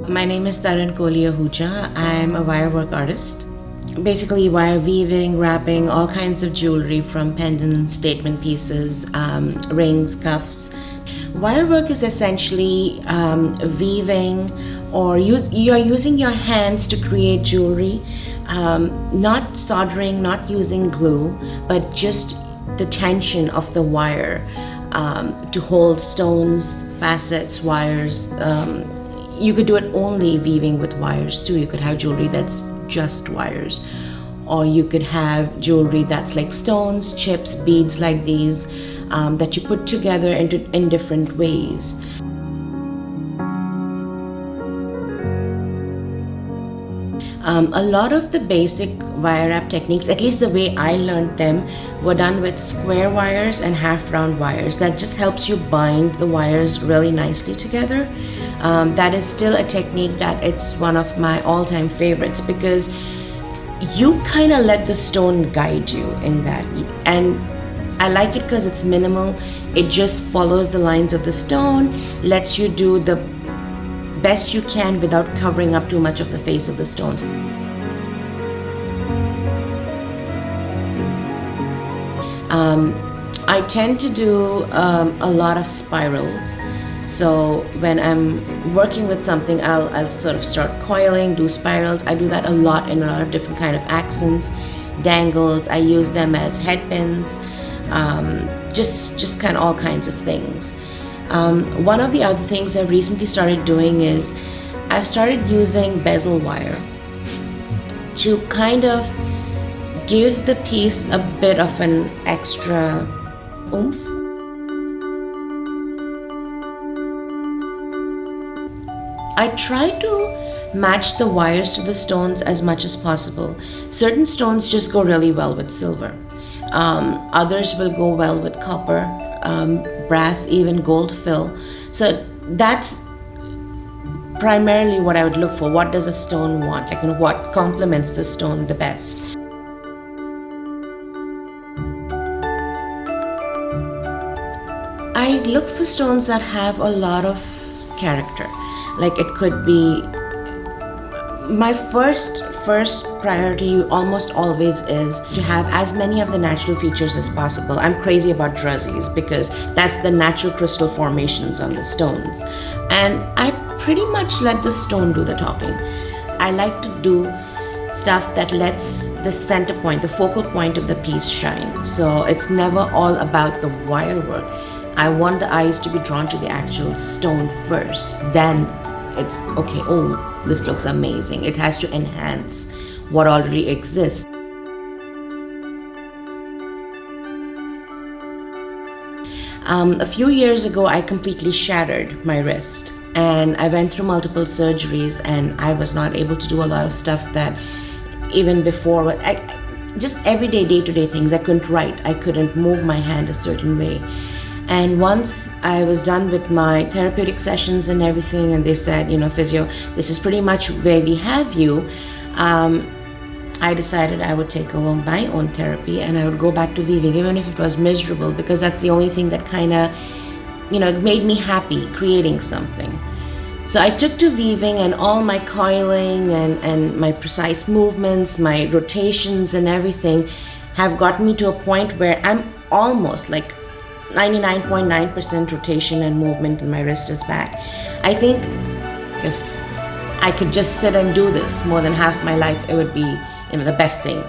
My name is Taran Kohli-Ahuja. I'm a wirework artist. Basically, wire weaving, wrapping, all kinds of jewelry from pendants, statement pieces, rings, cuffs. Wirework is essentially weaving, or you're using your hands to create jewelry, not soldering, not using glue, but just the tension of the wire to hold stones, facets, wires. You could do it only weaving with wires too. You could have jewelry that's just wires, or you could have jewelry that's like stones, chips, beads like these that you put together in different ways. A lot of the basic Wirewrap techniques, at least the way I learned them, were done with square wires and half round wires. That just helps you bind the wires really nicely together. That is still a technique that it's one of my all-time favorites, because you kind of let the stone guide you in that. And I like it because it's minimal. It just follows the lines of the stone, lets you do the best you can without covering up too much of the face of the stones. I tend to do a lot of spirals. So when I'm working with something, I'll sort of start coiling, do spirals. I do that a lot in a lot of different kind of accents, dangles. I use them as head pins, just kind of all kinds of things. One of the other things I've recently started doing is I've started using bezel wire to kind of give the piece a bit of an extra oomph. I try to match the wires to the stones as much as possible. Certain stones just go really well with silver. Others will go well with copper, brass, even gold fill. So that's primarily what I would look for. What does a stone want? Like, and what complements the stone the best? I look for stones that have a lot of character. Like, it could be, my first priority almost always is to have as many of the natural features as possible. I'm crazy about druzzies because that's the natural crystal formations on the stones. And I pretty much let the stone do the talking. I like to do stuff that lets the center point, the focal point of the piece shine. So it's never all about the wire work. I want the eyes to be drawn to the actual stone first. Then it's okay, oh, this looks amazing. It has to enhance what already exists. A few years ago, I completely shattered my wrist, and I went through multiple surgeries, and I was not able to do a lot of stuff that even before, just everyday, day-to-day things. I couldn't write, I couldn't move my hand a certain way. And once I was done with my therapeutic sessions and everything, and they said, you know, physio, this is pretty much where we have you, I decided I would take over my own therapy and I would go back to weaving, even if it was miserable, because that's the only thing that kind of, you know, made me happy, creating something. So I took to weaving, and all my coiling and my precise movements, my rotations and everything have gotten me to a point where I'm almost like 99.9% rotation and movement in my wrist is back. I think if I could just sit and do this more than half my life, it would be, you know, the best thing.